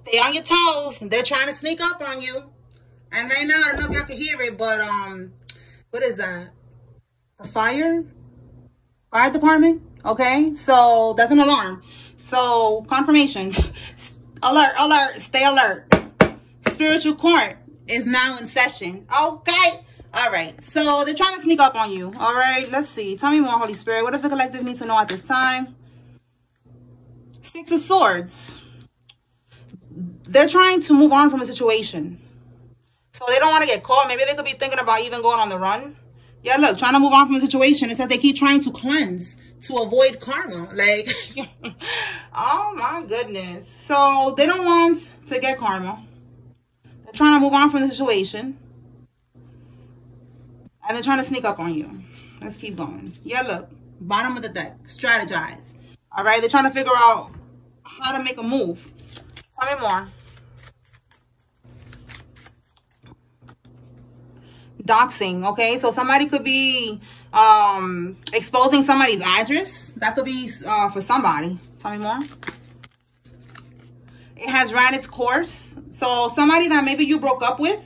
Stay on your toes. They're trying to sneak up on you. And right now, I don't know if y'all can hear it, but what is that? A fire department. Okay, so that's an alarm. So confirmation. Alert, alert, stay alert. Spiritual court is now in session. Okay. All right. So they're trying to sneak up on you. All right. Let's see. Tell me more, Holy Spirit. What does the collective need to know at this time? Six of Swords. They're trying to move on from a situation. So they don't want to get caught. Maybe they could be thinking about even going on the run. Yeah, look, trying to move on from a situation. It says they keep trying to cleanse to avoid karma. Like, oh my goodness. So they don't want to get karma. They're trying to move on from the situation. And they're trying to sneak up on you. Let's keep going. Yeah, look, bottom of the deck. Strategize. All right, they're trying to figure out how to make a move. Tell me more. Doxing, okay? So somebody could be exposing somebody's address. That could be for somebody. Tell me more. It has ran its course. So somebody that maybe you broke up with,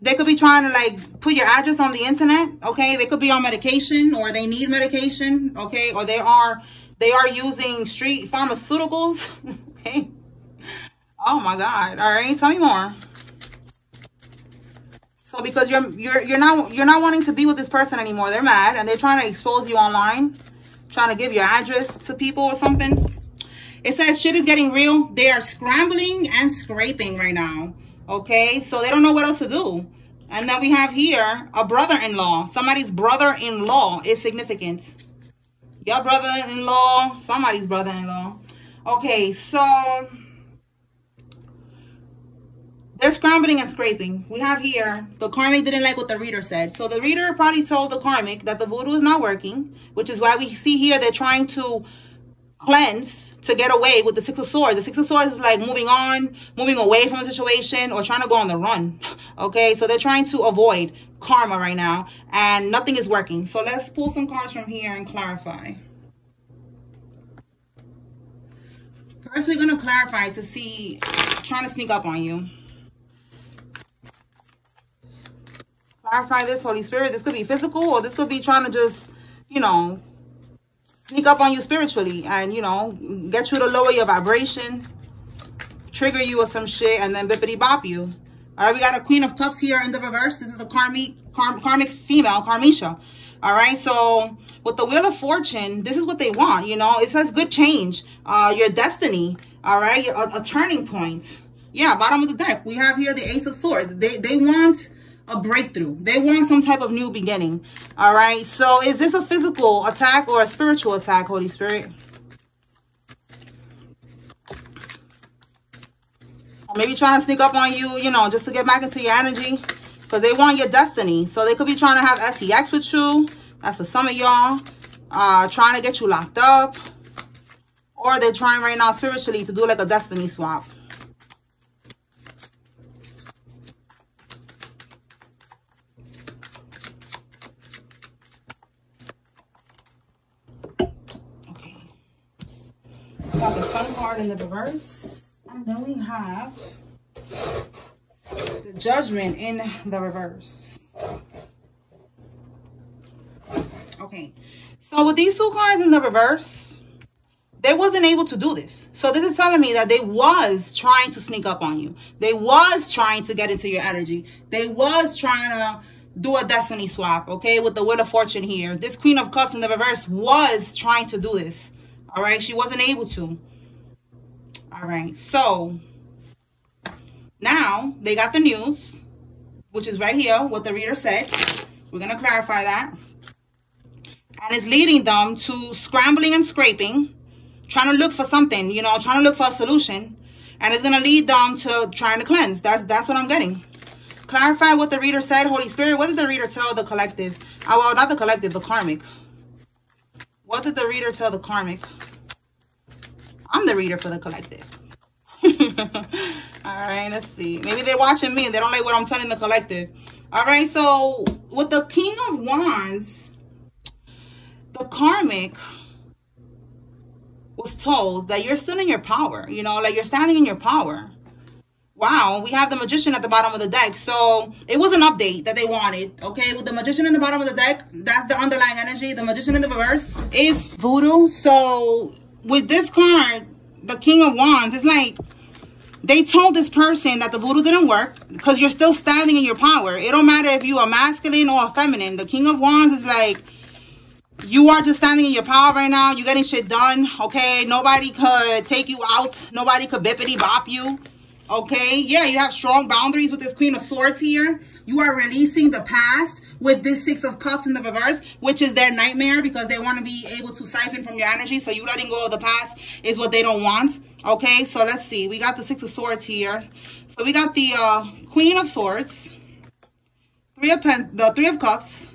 they could be trying to like put your address on the internet, okay? They could be on medication or they need medication, okay? Or they are using street pharmaceuticals, okay? Oh my God. All right, tell me more. So because you're not wanting to be with this person anymore. They're mad and they're trying to expose you online, trying to give your address to people or something. It says shit is getting real. They are scrambling and scraping right now. Okay, so they don't know what else to do. And then we have here a brother-in-law. Somebody's brother-in-law is significant. Your brother-in-law, somebody's brother-in-law. Okay, so they're scrambling and scraping. We have here, the karmic didn't like what the reader said. So the reader probably told the karmic that the voodoo is not working, which is why we see here they're trying to cleanse to get away with the Six of Swords. The Six of Swords is like moving on, moving away from a situation or trying to go on the run. Okay, so they're trying to avoid karma right now and nothing is working. So let's pull some cards from here and clarify. First, we're going to clarify to see, trying to sneak up on you. Clarify this, Holy Spirit. This could be physical or this could be trying to just, you know, sneak up on you spiritually and, you know, get you to lower your vibration, trigger you with some shit, and then bippity bop you. All right, we got a Queen of Cups here in the reverse. This is a karmic female, Karmisha. All right, so with the Wheel of Fortune, this is what they want, you know. It says good change, your destiny, all right, a turning point. Yeah, bottom of the deck, we have here the Ace of Swords. They want a breakthrough. They want some type of new beginning. All right. So is this a physical attack or a spiritual attack, Holy Spirit? Or maybe trying to sneak up on you, you know, just to get back into your energy. Because they want your destiny. So they could be trying to have SEX with you. That's for some of y'all. Trying to get you locked up. Or they're trying right now spiritually to do like a destiny swap. We got the Sun card in the reverse, and then we have the Judgment in the reverse. Okay, so with these two cards in the reverse, they wasn't able to do this. So this is telling me that they was trying to sneak up on you. They was trying to get into your energy. They was trying to do a destiny swap, okay, with the Wheel of Fortune here. This Queen of Cups in the reverse was trying to do this. All right, she wasn't able to. All right, so now they got the news, which is right here, what the reader said. We're going to clarify that. And it's leading them to scrambling and scraping, trying to look for something, you know, trying to look for a solution. And it's going to lead them to trying to cleanse. That's what I'm getting. Clarify what the reader said, Holy Spirit. What did the reader tell the collective? Well, not the collective, the karmic. What did the reader tell the karmic? I'm the reader for the collective. All right, let's see. Maybe they're watching me and they don't like what I'm telling the collective. All right, so with the King of Wands, the karmic was told that you're still in your power, you know, like you're standing in your power. Wow, we have the Magician at the bottom of the deck. So it was an update that they wanted, okay? With the Magician in the bottom of the deck, that's the underlying energy. The Magician in the reverse is voodoo. So with this card, the King of Wands, it's like they told this person that the voodoo didn't work because you're still standing in your power. It don't matter if you are masculine or feminine. The King of Wands is like, you are just standing in your power right now. You're getting shit done, okay? Nobody could take you out. Nobody could bippity bop you. Okay, yeah, you have strong boundaries with this Queen of Swords here. You are releasing the past with this Six of Cups in the reverse, which is their nightmare because they want to be able to siphon from your energy. So you letting go of the past is what they don't want. Okay, so let's see. We got the Six of Swords here. So we got the Queen of Swords, the Three of Cups,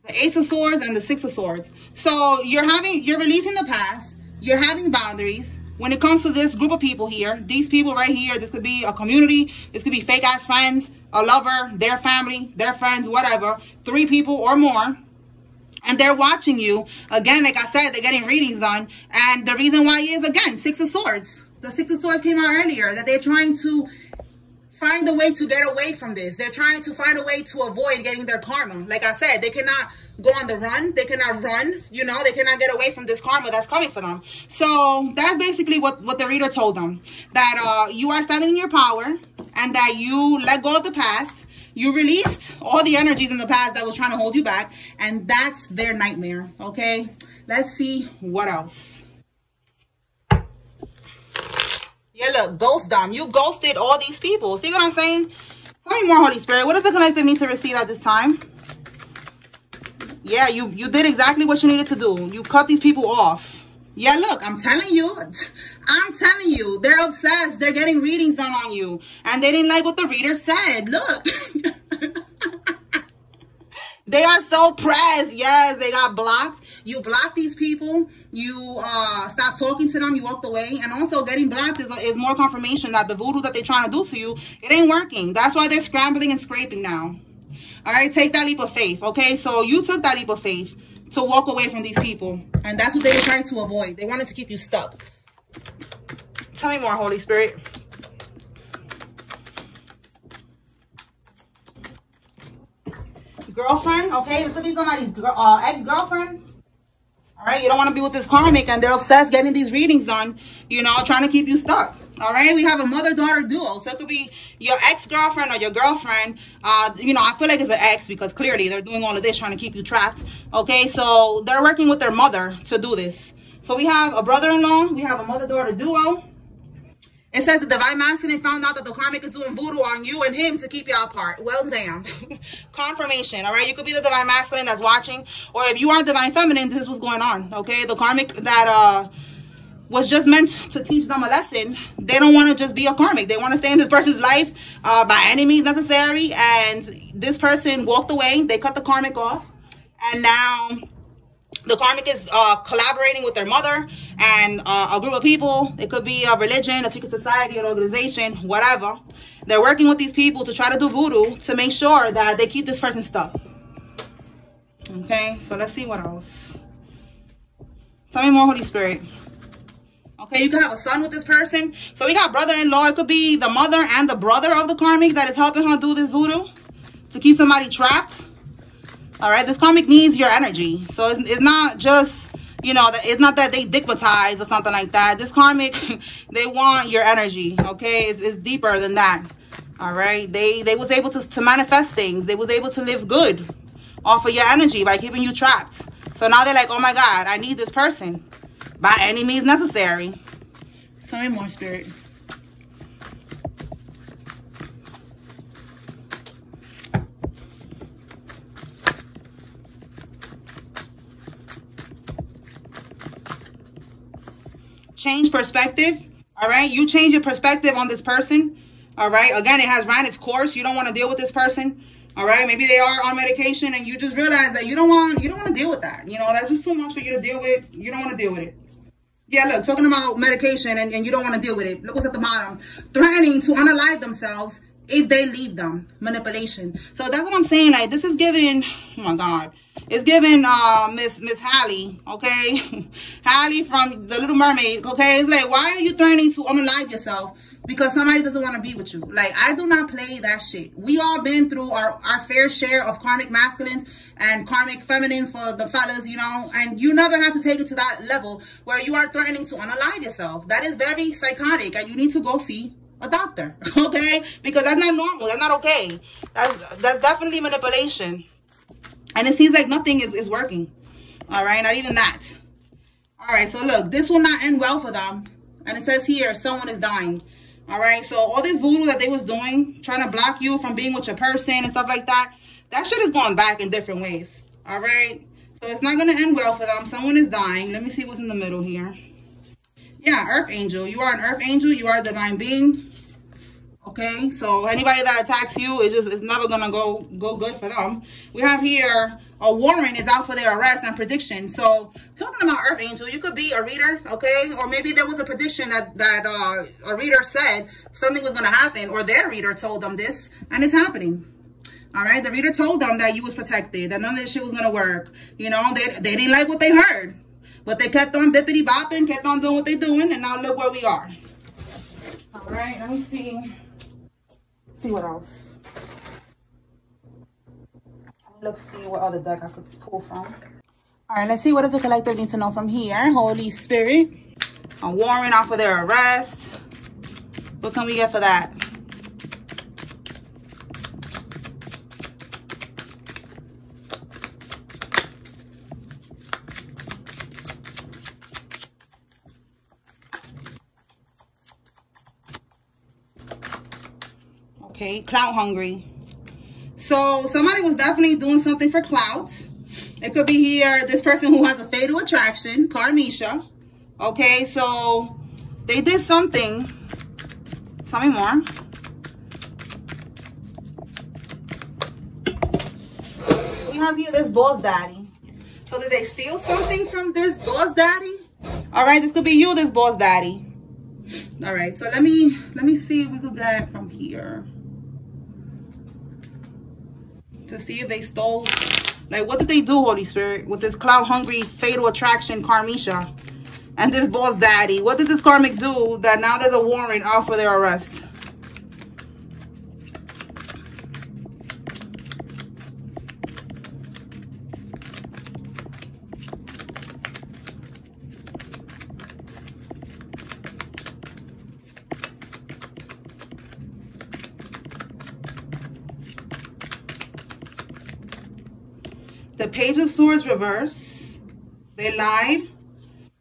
the Ace of Swords, and the Six of Swords. So you're releasing the past. You're having boundaries. When it comes to this group of people here, these people right here, this could be a community, this could be fake ass friends, a lover, their family, their friends, whatever, 3 people or more. And they're watching you. Again, like I said, they're getting readings done. And the reason why is, again, Six of Swords. The Six of Swords came out earlier, that they're trying to find a way to get away from this. They're trying to find a way to avoid getting their karma. Like I said, they cannot go on the run. They cannot run. You know, they cannot get away from this karma that's coming for them. So that's basically what the reader told them. That you are standing in your power and that you let go of the past. You released all the energies in the past that was trying to hold you back. And that's their nightmare. Okay, let's see what else. Yeah, look, ghost dumb. You ghosted all these people. See what I'm saying? Tell me more, Holy Spirit. What does the collective need to receive at this time? Yeah, you did exactly what you needed to do. You cut these people off. Yeah, look, I'm telling you. I'm telling you. They're obsessed. They're getting readings done on you. And they didn't like what the reader said. Look. They are so pressed. Yes, they got blocked. You blocked these people. You stopped talking to them. You walked away. And also getting blocked is more confirmation that the voodoo that they're trying to do to you, it ain't working. That's why they're scrambling and scraping now. All right, take that leap of faith. Okay, so you took that leap of faith to walk away from these people. And that's what they were trying to avoid. They wanted to keep you stuck. Tell me more, Holy Spirit. Girlfriend, okay, this could be somebody's ex-girlfriend. All right, you don't want to be with this karmic and they're obsessed getting these readings done, you know, trying to keep you stuck. All right, we have a mother-daughter duo. So it could be your ex-girlfriend or your girlfriend. You know, I feel like it's an ex because clearly they're doing all of this trying to keep you trapped. Okay, so they're working with their mother to do this. So we have a brother-in-law. We have a mother-daughter duo. It says the divine masculine found out that the karmic is doing voodoo on you and him to keep y'all apart. Well, damn. Confirmation, all right? You could be the divine masculine that's watching. Or if you are divine feminine, this is what's going on, okay? The karmic that was just meant to teach them a lesson, they don't want to just be a karmic. They want to stay in this person's life by any means necessary. And this person walked away. They cut the karmic off. And now the karmic is collaborating with their mother and a group of people. It could be a religion, a secret society, an organization, whatever. They're working with these people to try to do voodoo to make sure that they keep this person stuck. Okay, so let's see what else. Tell me more, Holy Spirit. Okay, you can have a son with this person. So we got brother-in-law. It could be the mother and the brother of the karmic that is helping her do this voodoo to keep somebody trapped. All right, this karmic needs your energy. So it's not just, you know, it's not that they dickmatize or something like that. This karmic, they want your energy, okay? It's deeper than that, all right? They was able to manifest things. They was able to live good off of your energy by keeping you trapped. So now they're like, oh, my God, I need this person by any means necessary. Tell me more, Spirit. Change perspective. All right, you change your perspective on this person. All right, again, it has ran its course. You don't want to deal with this person. All right, maybe they are on medication and you just realize that you don't want to deal with that. You know, that's just too much for you to deal with. You don't want to deal with it. Yeah, look, talking about medication and you don't want to deal with it. Look what's at the bottom. Threatening to unalive themselves if they leave them. Manipulation. So that's what I'm saying. Like, this is giving, oh my God. It's giving Miss Hallie, okay? Hallie from The Little Mermaid, okay? It's like, why are you threatening to unalive yourself because somebody doesn't want to be with you? Like, I do not play that shit. We all been through our fair share of karmic masculines and karmic feminines for the fellas, you know, and you never have to take it to that level where you are threatening to unalive yourself. That is very psychotic, and you need to go see a doctor, okay? Because that's not normal. That's not okay. That's definitely manipulation. And it seems like nothing is working. All right, not even that. All right, so look, this will not end well for them. And it says here, someone is dying. All right, so all this voodoo that they was doing, trying to block you from being with your person and stuff like that, that shit is going back in different ways. All right, so it's not going to end well for them. Someone is dying. Let me see what's in the middle here. Yeah, Earth Angel. You are an Earth Angel. You are a divine being. Okay, so anybody that attacks you, it's never gonna go good for them. We have here a warrant is out for their arrest and prediction. So talking about Earth Angel, you could be a reader, okay, or maybe there was a prediction that a reader said something was gonna happen, or their reader told them this, and it's happening. All right, the reader told them that you was protected, that none of this shit was gonna work. You know, they didn't like what they heard, but they kept on bippity bopping, kept on doing what they're doing, and now look where we are. All right, let me see. See what else. Let's see what other deck I could pull from. All right, let's see what does the collector need to know from here. Holy Spirit, a warrant out for their arrest. What can we get for that? Okay, clout hungry. So somebody was definitely doing something for clout. It could be here, this person who has a fatal attraction, Karmisha. Okay, so they did something. Tell me more. We have here this boss daddy. So did they steal something from this boss daddy? All right, this could be you, this boss daddy. All right, so let me see if we could get from here to see if they stole. Like, what did they do, Holy Spirit, with this clout hungry fatal attraction Karmisha and this boss daddy? What did this karmic do that now there's a warrant out for their arrest? The Page of Swords reverse. They lied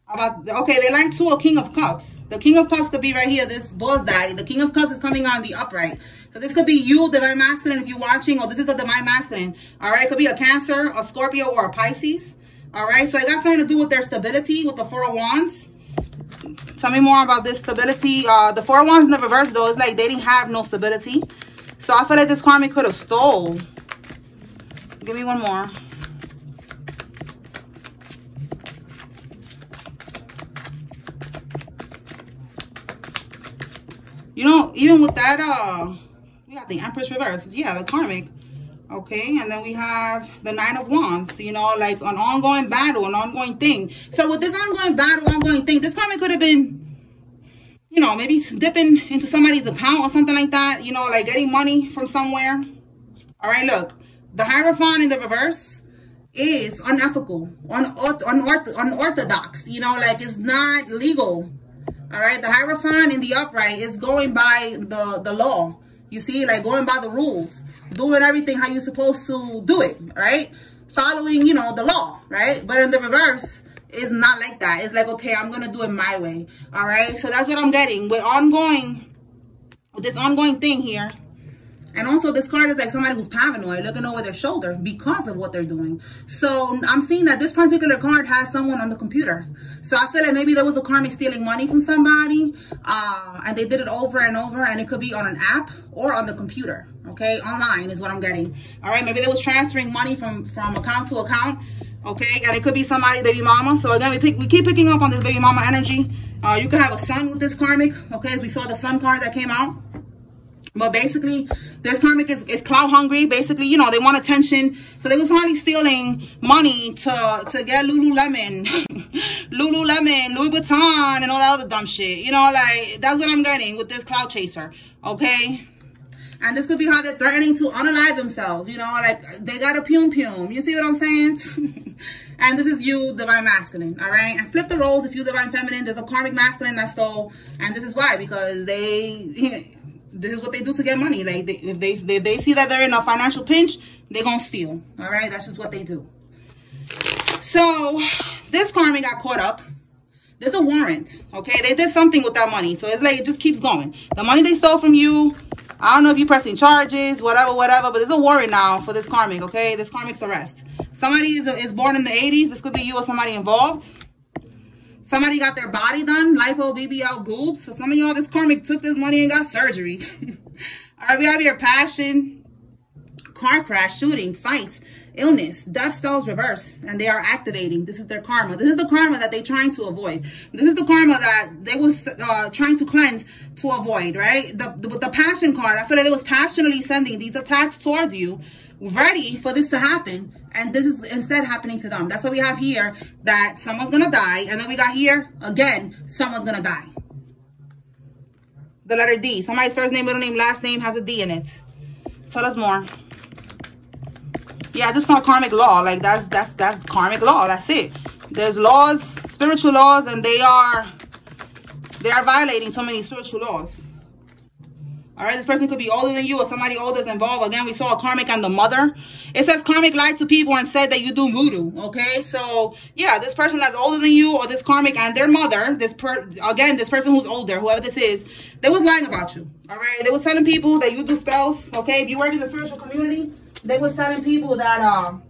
about, okay, they lied to a King of Cups. The King of Cups could be right here, this boss daddy. The King of Cups is coming on the upright. So this could be you, divine masculine, if you're watching, or this is a divine masculine. All right, it could be a Cancer, a Scorpio, or a Pisces. All right, so it got something to do with their stability with the Four of Wands. Tell me more about this stability. The Four of Wands in the reverse, though, it's like they didn't have no stability. So I feel like this karmic could have stole. Give me one more. You know, even with that, we have the Empress reverse. Yeah, the karmic. Okay, and then we have the Nine of Wands. You know, like an ongoing battle, an ongoing thing. So with this ongoing battle, ongoing thing, this karmic could have been, you know, maybe dipping into somebody's account or something like that. You know, like getting money from somewhere. All right, look. The Hierophant in the reverse is unethical, unorthodox. You know, like it's not legal. All right, the Hierophant in the upright is going by the law. You see, like going by the rules, doing everything how you're supposed to do it, right? Following, you know, the law, right? But in the reverse, it's not like that. It's like, okay, I'm going to do it my way. All right, so that's what I'm getting with this ongoing thing here. And also this card is like somebody who's paranoid, looking over their shoulder because of what they're doing. So I'm seeing that this particular card has someone on the computer. So I feel like maybe there was a karmic stealing money from somebody, and they did it over and over, and it could be on an app or on the computer. Okay, online is what I'm getting. All right, maybe they was transferring money from account to account. Okay, and it could be somebody's baby mama. So again, we keep picking up on this baby mama energy. You could have a son with this karmic. Okay, as we saw the sun card that came out. But basically, this karmic is clout hungry. Basically, you know, they want attention. So they was probably stealing money to get Lululemon, Louis Vuitton, and all that other dumb shit. You know, like, that's what I'm getting with this clout chaser, okay? And this could be how they're threatening to unalive themselves, you know, like, they got a pume. You see what I'm saying? And this is you, divine masculine, all right? And flip the roles. If you divine feminine, there's a karmic masculine that stole. And this is why, because this is what they do to get money. Like, if they see that they're in a financial pinch, they're gonna steal. All right, that's just what they do. So this karmic got caught up. There's a warrant. Okay, they did something with that money, so it's like it just keeps going. The money they stole from you, I don't know if you're pressing charges, whatever, but there's a warrant now for this karmic. Okay, this karmic's arrest. Somebody is born in the 80s. This could be you or somebody involved. Somebody got their body done, lipo, BBL, boobs. So some of y'all, this karmic took this money and got surgery. All right, we have here passion, car crash, shooting, fights, illness, death spells reverse, and they are activating. This is their karma. This is the karma that they're trying to avoid. This is the karma that they was trying to cleanse to avoid, right? The passion card, I feel like they was passionately sending these attacks towards you, ready for this to happen, and this is instead happening to them. That's what we have here, that someone's gonna die, and then we got here again, someone's gonna die. The letter D. Somebody's first name, middle name, last name has a D in it. Tell us more. Yeah, I just saw karmic law. Like, that's karmic law. That's it. There's laws, spiritual laws, and they are violating so many spiritual laws. All right, this person could be older than you or somebody older is involved. Again, we saw a karmic and the mother. It says karmic lied to people and said that you do voodoo, okay? So, yeah, this person that's older than you or this karmic and their mother, this person who's older, whoever this is, they was lying about you, all right? They was telling people that you do spells, okay? If you work in the spiritual community, they was telling people that,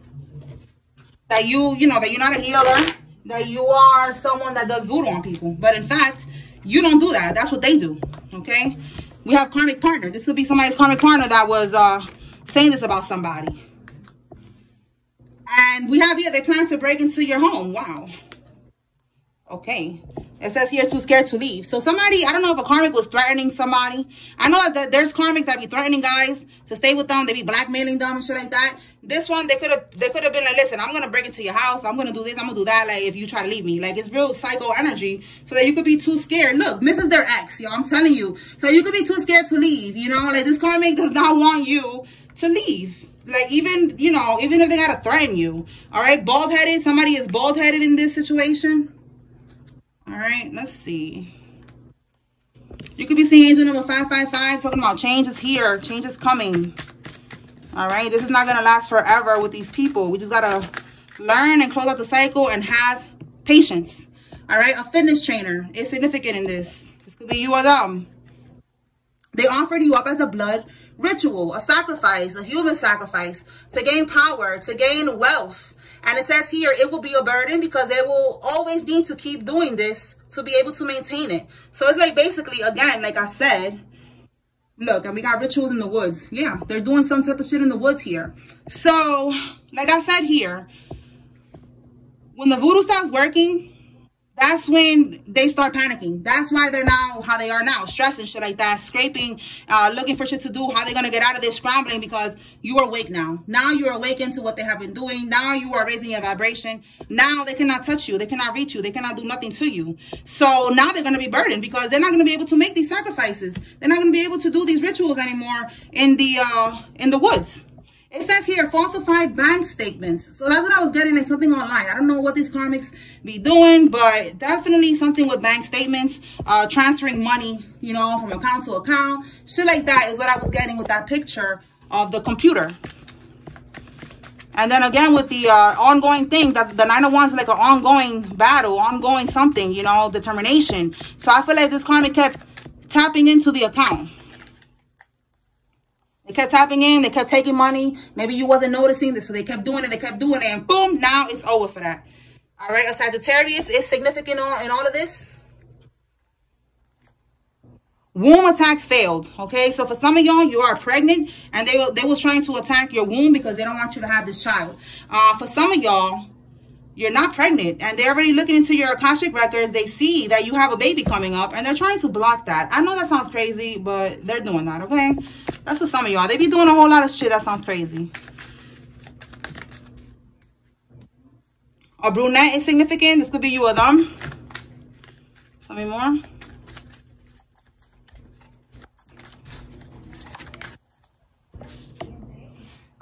that you're not a healer, that you are someone that does voodoo on people. But in fact, you don't do that. That's what they do, okay? We have karmic partner. This could be somebody's karmic partner that was saying this about somebody. And we have here, they plan to break into your home. Wow. Okay. It says here, too scared to leave. So somebody, I don't know if a karmic was threatening somebody. I know that there's karmics that be threatening guys to stay with them. They be blackmailing them and shit like that. This one, they could have been like, listen, I'm going to break into your house. I'm going to do this. I'm going to do that. Like, if you try to leave me. Like, it's real psycho energy. So that you could be too scared. Look, this is their ex, yo. I'm telling you. So you could be too scared to leave, you know. Like, this karmic does not want you to leave. Like, even if they got to threaten you. All right, bald-headed. Somebody is bald-headed in this situation. All right, let's see. You could be seeing angel number 555 talking about change is here. Change is coming. All right, this is not going to last forever with these people. We just got to learn and close out the cycle and have patience. All right, a fitness trainer is significant in this. This could be you or them. They offered you up as a blood ritual, a sacrifice, a human sacrifice to gain power, to gain wealth. And it says here, it will be a burden because they will always need to keep doing this to be able to maintain it. So it's like basically, again, like I said, look, and we got rituals in the woods. Yeah, they're doing some type of shit in the woods here. So, like I said here, when the voodoo stops working, that's when they start panicking. That's why they're now how they are now, stressing, shit like that, scraping, looking for shit to do, how they're going to get out of this, scrambling, because you are awake now. Now you're awakened to what they have been doing. Now you are raising your vibration. Now they cannot touch you. They cannot reach you. They cannot do nothing to you. So now they're going to be burdened because they're not going to be able to make these sacrifices. They're not going to be able to do these rituals anymore in the woods. It says here, falsified bank statements. So that's what I was getting, like something online. I don't know what these karmics be doing, but definitely something with bank statements, transferring money, you know, from account to account. Shit like that is what I was getting with that picture of the computer. And then again, with the ongoing thing, that the 9 of Wands is like an ongoing battle, ongoing something, you know, determination. So I feel like this karmic kept tapping into the account. They kept tapping in, they kept taking money. Maybe you wasn't noticing this, so they kept doing it, and boom, now it's over for that. All right, a Sagittarius is significant in all of this. Womb attacks failed, okay? So for some of y'all, you are pregnant, and they was trying to attack your womb because they don't want you to have this child. For some of y'all, you're not pregnant, and they're already looking into your Akashic records. They see that you have a baby coming up, and they're trying to block that. I know that sounds crazy, but they're doing that, okay? That's for some of y'all. They be doing a whole lot of shit that sounds crazy. A brunette is significant. This could be you or them. Tell me more.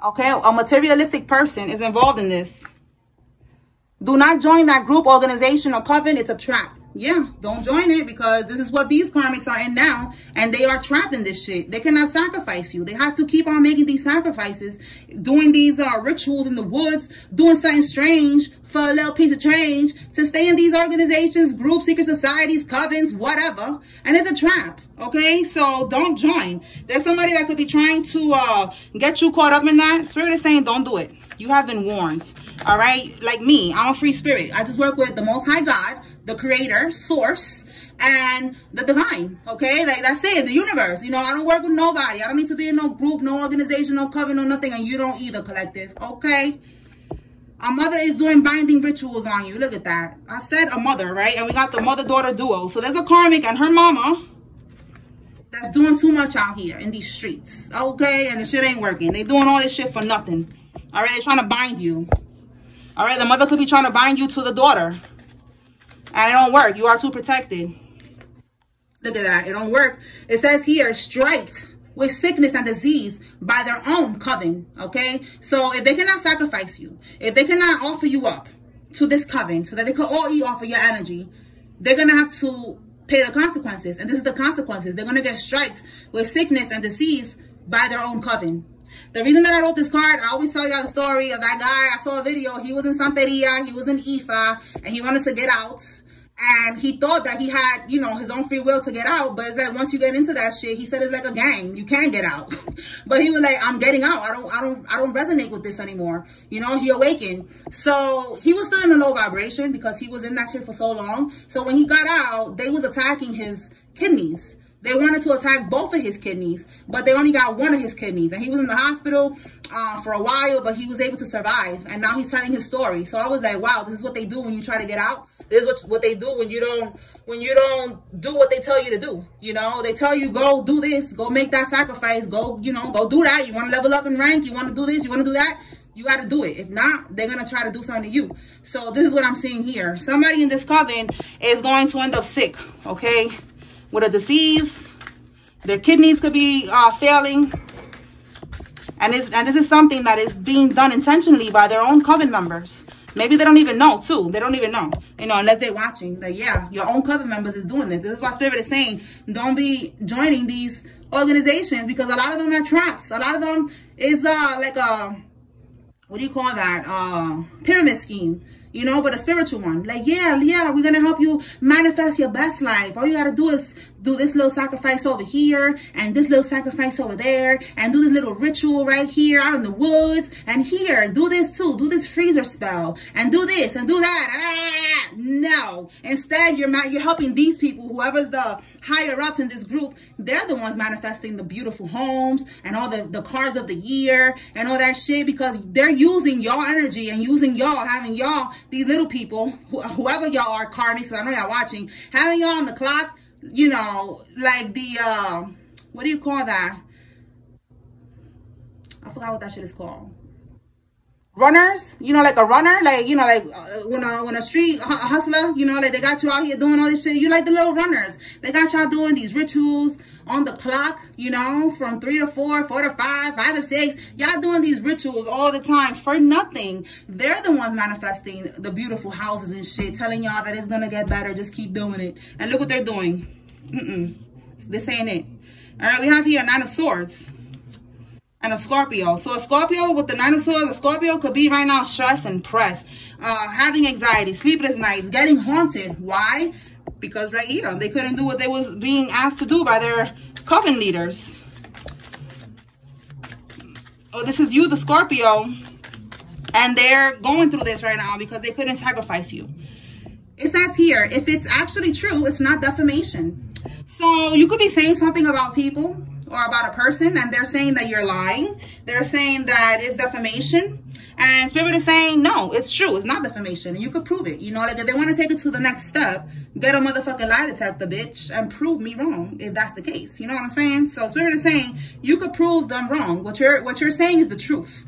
Okay, a materialistic person is involved in this. Do not join that group, organization, or coven. It's a trap. Yeah, don't join it, because this is what these karmics are in now, and they are trapped in this shit. They cannot sacrifice you. They have to keep on making these sacrifices, doing these rituals in the woods, doing something strange for a little piece of change to stay in these organizations, groups, secret societies, covens, whatever. And it's a trap, okay? So don't join. There's somebody that could be trying to get you caught up in that. Spirit is saying don't do it. You have been warned, all right? Like me, I'm a free spirit. I just work with the Most High God, the Creator, Source, and the Divine, okay? Like, that's it, the universe. You know, I don't work with nobody. I don't need to be in no group, no organization, no coven, no nothing, and you don't either, collective, okay? A mother is doing binding rituals on you. Look at that. I said a mother, right? And we got the mother-daughter duo. So there's a karmic and her mama that's doing too much out here in these streets, okay? And the shit ain't working. They doing all this shit for nothing. All right, they're trying to bind you. All right, the mother could be trying to bind you to the daughter. And it don't work. You are too protected. Look at that. It don't work. It says here, striked with sickness and disease by their own coven, okay? So if they cannot sacrifice you, if they cannot offer you up to this coven so that they can all eat off of your energy, they're going to have to pay the consequences. And this is the consequences. They're going to get striked with sickness and disease by their own coven. The reason that I wrote this card, I always tell y'all the story of that guy. I saw a video. He was in Santeria. He was in Ifa, and he wanted to get out. And he thought that he had, you know, his own free will to get out. But it's like, once you get into that shit, he said it's like a gang. You can't get out. But he was like, I'm getting out. I don't resonate with this anymore. You know, he awakened. So he was still in a low vibration because he was in that shit for so long. So when he got out, they was attacking his kidneys. They wanted to attack both of his kidneys, but they only got one of his kidneys. And he was in the hospital for a while, but he was able to survive. And now he's telling his story. So I was like, wow, this is what they do when you try to get out. This is what they do when you don't do what they tell you to do. You know, they tell you, go do this, go make that sacrifice, go, you know, go do that. You want to level up in rank, you want to do this, you want to do that. You got to do it. If not, they're going to try to do something to you. So this is what I'm seeing here. Somebody in this coven is going to end up sick, okay? With a disease. Their kidneys could be failing. And this is something that is being done intentionally by their own coven members. Maybe they don't even know, too. They don't even know. You know, unless they're watching. Like, yeah, your own coven members is doing this. This is why Spirit is saying, don't be joining these organizations, because a lot of them are traps. A lot of them is like a, what do you call that? Pyramid scheme. You know, but a spiritual one. Like, yeah, we're going to help you manifest your best life. All you got to do is do this little sacrifice over here and this little sacrifice over there and do this little ritual right here out in the woods. And here, do this too. Do this freezer spell and do this and do that. Ah, no. Instead, you're helping these people, whoever's the higher ups in this group. They're the ones manifesting the beautiful homes and all the cars of the year and all that shit, because they're using y'all energy and using y'all, having y'all, these little people, whoever y'all are, karmics, I know y'all watching, having y'all on the clock, you know, like the, what do you call that? I forgot what that shit is called. Runners, you know, like a runner, like, you know, like when a street hustler, you know, like they got you out here doing all this shit. You like the little runners. They got y'all doing these rituals on the clock, you know, from 3 to 4, 4 to 5, 5 to 6. Y'all doing these rituals all the time for nothing. They're the ones manifesting the beautiful houses and shit, telling y'all that it's going to get better. Just keep doing it. And look what they're doing. This ain't it. All right, we have here a 9 of Swords. And a Scorpio. So a Scorpio with the 9 of Swords, a Scorpio could be right now stressed and pressed, having anxiety, sleepless nights, getting haunted. Why? Because right here, they couldn't do what they was being asked to do by their coven leaders. Oh, this is you, the Scorpio, and they're going through this right now because they couldn't sacrifice you. It says here, if it's actually true, it's not defamation. So you could be saying something about people or about a person, and they're saying that you're lying. They're saying that it's defamation. And Spirit is saying, no, it's true. It's not defamation. And you could prove it. You know, like if they want to take it to the next step, get a motherfucking lie detector, bitch, and prove me wrong if that's the case. You know what I'm saying? So Spirit is saying you could prove them wrong. What you're saying is the truth.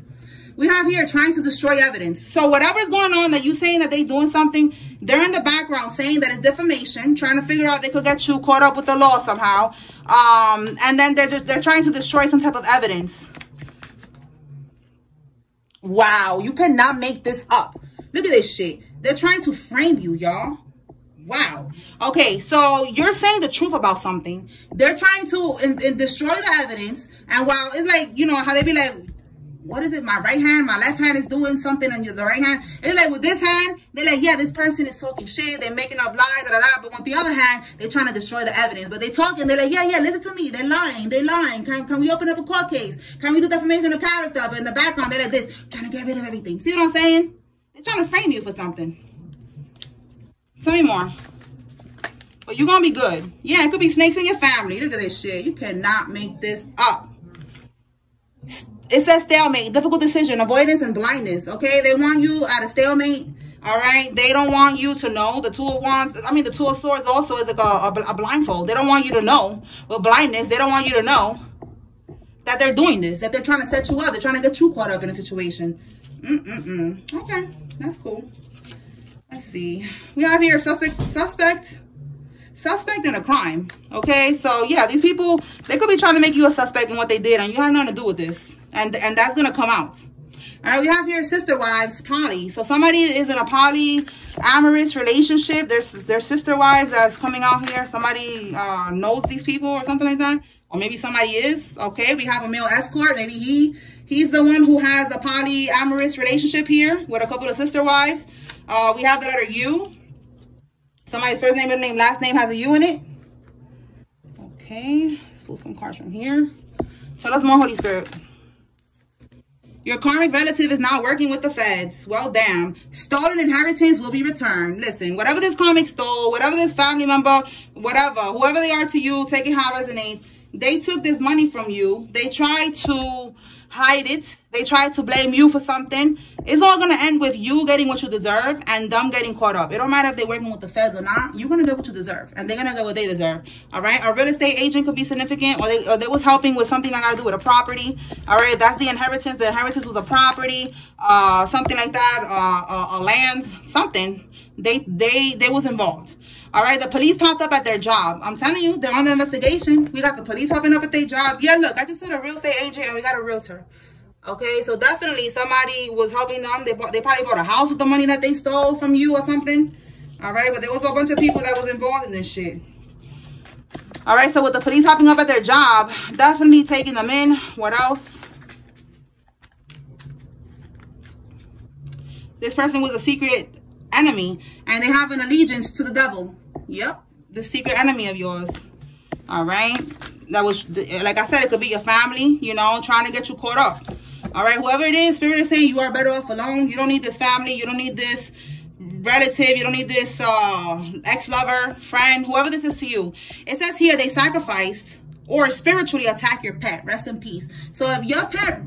We have here trying to destroy evidence. So whatever's going on that you saying that they doing something, they're in the background saying that it's defamation, trying to figure out they could get you caught up with the law somehow. And then they're trying to destroy some type of evidence. Wow, you cannot make this up. Look at this shit. They're trying to frame you, y'all. Wow. Okay, so you're saying the truth about something. They're trying to destroy the evidence. And while it's like, you know, how they be like, what is it? My right hand, my left hand is doing something, and the right hand. It's like with this hand, they're like, yeah, this person is talking shit. They're making up lies, da, da, da. But with the other hand, they're trying to destroy the evidence. But they talking, they're like, yeah, listen to me. They're lying. They're lying. Can we open up a court case? Can we do defamation of character? But in the background, they're like this, trying to get rid of everything. See what I'm saying? They're trying to frame you for something. Tell me more. But you're going to be good. Yeah, it could be snakes in your family. Look at this shit. You cannot make this up. It says stalemate, difficult decision, avoidance, and blindness. Okay, they want you at a stalemate. All right, they don't want you to know. The Two of Wands, I mean, the Two of Swords also is like a blindfold. They don't want you to know. With blindness, they don't want you to know that they're doing this, that they're trying to set you up. They're trying to get you caught up in a situation. Okay, that's cool. Let's see. We have here suspect in a crime. Okay, so yeah, these people, they could be trying to make you a suspect in what they did, and you have nothing to do with this. And that's gonna come out. All right, we have here sister wives, poly. So somebody is in a polyamorous relationship. There's sister wives that's coming out here. Somebody knows these people or something like that, or maybe somebody is. Okay, we have a male escort. Maybe he's the one who has a polyamorous relationship here with a couple of sister wives. We have the letter U. Somebody's first name, middle name, last name has a U in it. Okay, let's pull some cards from here. Tell us more, Holy Spirit. Your karmic relative is not working with the feds. Well, damn. Stolen inheritance will be returned. Listen, whatever this karmic stole, whatever this family member, whatever, whoever they are to you, take it how it resonates. They took this money from you. They tried to hide it. They tried to blame you for something. It's all going to end with you getting what you deserve and them getting caught up. It don't matter if they're working with the feds or not. You're going to get what you deserve, and they're going to get what they deserve. All right. A real estate agent could be significant, or they was helping with something that got to do with a property. All right. That's the inheritance. The inheritance was a property, something like that, a land, something. They was involved. All right, the police popped up at their job. I'm telling you, they're on the investigation. We got the police popping up at their job. Yeah, look, I just said a real estate agent, and we got a realtor. Okay, so definitely somebody was helping them. They probably bought a house with the money that they stole from you or something. All right, but there was a bunch of people that was involved in this shit. All right, so with the police popping up at their job, definitely taking them in. What else? This person was a secret enemy, and they have an allegiance to the devil. Yep, the secret enemy of yours. All right, that was, like I said, it could be your family, you know, trying to get you caught up. All right, whoever it is, Spirit is saying you are better off alone. You don't need this family. You don't need this relative. You don't need this ex-lover, friend, whoever this is to you. It says here they sacrificed or spiritually attack your pet. Rest in peace. So if your pet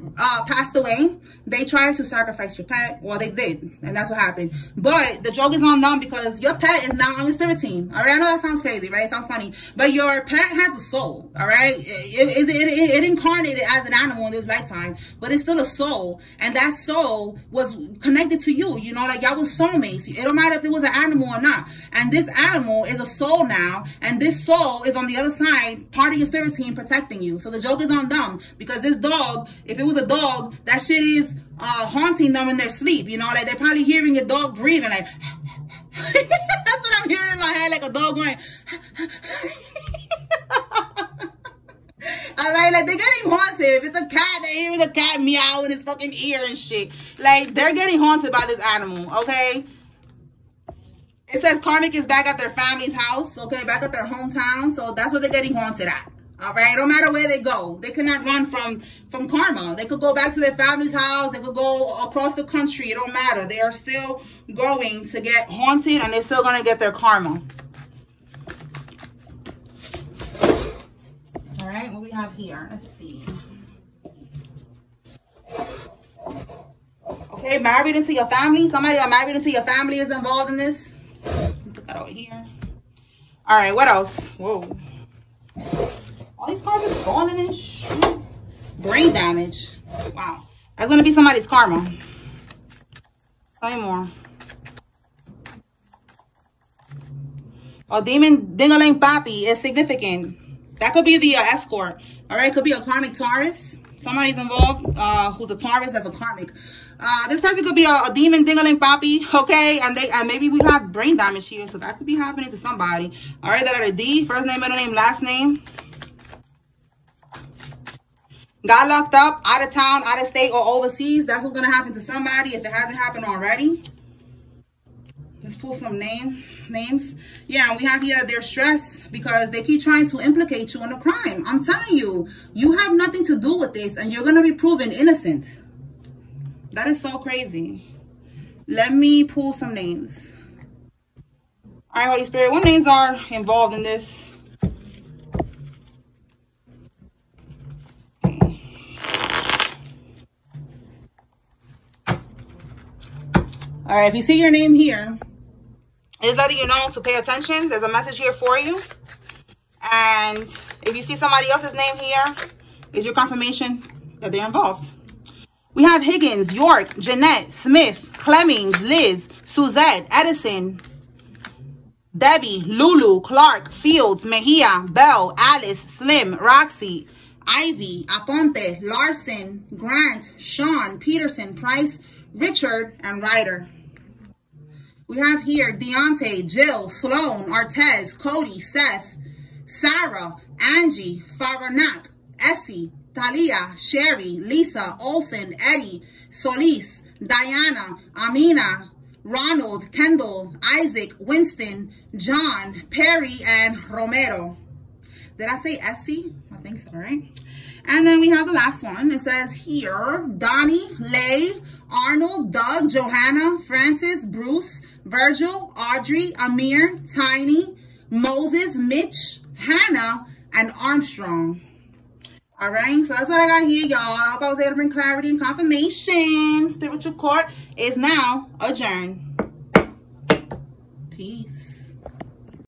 passed away, they tried to sacrifice your pet. Well, they did, and that's what happened. But the joke is on them because your pet is now on your spirit team. All right, I know that sounds crazy, right? It sounds funny, but your pet has a soul. All right, it incarnated as an animal in this lifetime, but it's still a soul, and that soul was connected to you. You know, like y'all was soulmates. It don't matter if it was an animal or not. And this animal is a soul now, and this soul is on the other side, part of your spirit team protecting you. So the joke is on them because this dog, if it was a dog, that shit is haunting them in their sleep. You know, like they're probably hearing a dog breathing, like that's what I'm hearing in my head, like a dog going. All right, like they're getting haunted. If it's a cat, they're hearing the cat meow in his fucking ear and shit. Like they're getting haunted by this animal. Okay. It says karmic is back at their family's house. Okay, back at their hometown. So that's what they're getting haunted at. All right, no matter where they go, they cannot run from karma. They could go back to their family's house. They could go across the country. It don't matter. They are still going to get haunted, and they're still going to get their karma. All right, what we have here? Let's see. Okay, Okay, married into your family. Somebody that married into your family is involved in this. Put that over here. All right, what else? Whoa. All these cards are falling and shit. Brain damage. Wow. That's going to be somebody's karma. Tell me more. Oh, demon ding-a-ling papi is significant. That could be the escort. All right, could be a karmic Taurus. Somebody's involved who's a Taurus that's a karmic. This person could be a demon ding-a-ling papi, okay? And maybe we have brain damage here, so that could be happening to somebody. All right, that are D, first name, middle name, last name. Got locked up, out of town, out of state, or overseas. That's what's going to happen to somebody if it hasn't happened already. Let's pull some names. Yeah, we have here they're stressed because they keep trying to implicate you in a crime. I'm telling you, you have nothing to do with this and you're going to be proven innocent. That is so crazy. Let me pull some names. All right, Holy Spirit, what names are involved in this? All right, if you see your name here, it's letting you know to pay attention. There's a message here for you. And if you see somebody else's name here, it's your confirmation that they're involved. We have Higgins, York, Jeanette, Smith, Clemmings, Liz, Suzette, Edison, Debbie, Lulu, Clark, Fields, Mejia, Bell, Alice, Slim, Roxy, Ivy, Aponte, Larson, Grant, Sean, Peterson, Price, Richard, and Ryder. We have here Deontay, Jill, Sloan, Artez, Cody, Seth, Sarah, Angie, Faranak, Essie, Talia, Sherry, Lisa, Olsen, Eddie, Solis, Diana, Amina, Ronald, Kendall, Isaac, Winston, John, Perry, and Romero. Did I say Essie? I think so, right? And then we have the last one. It says here, Donnie, Lay, Arnold, Doug, Johanna, Francis, Bruce, Virgil, Audrey, Amir, Tiny, Moses, Mitch, Hannah, and Armstrong. All right, so that's what I got here, y'all. I hope I was able to bring clarity and confirmation. Spiritual court is now adjourned. Peace.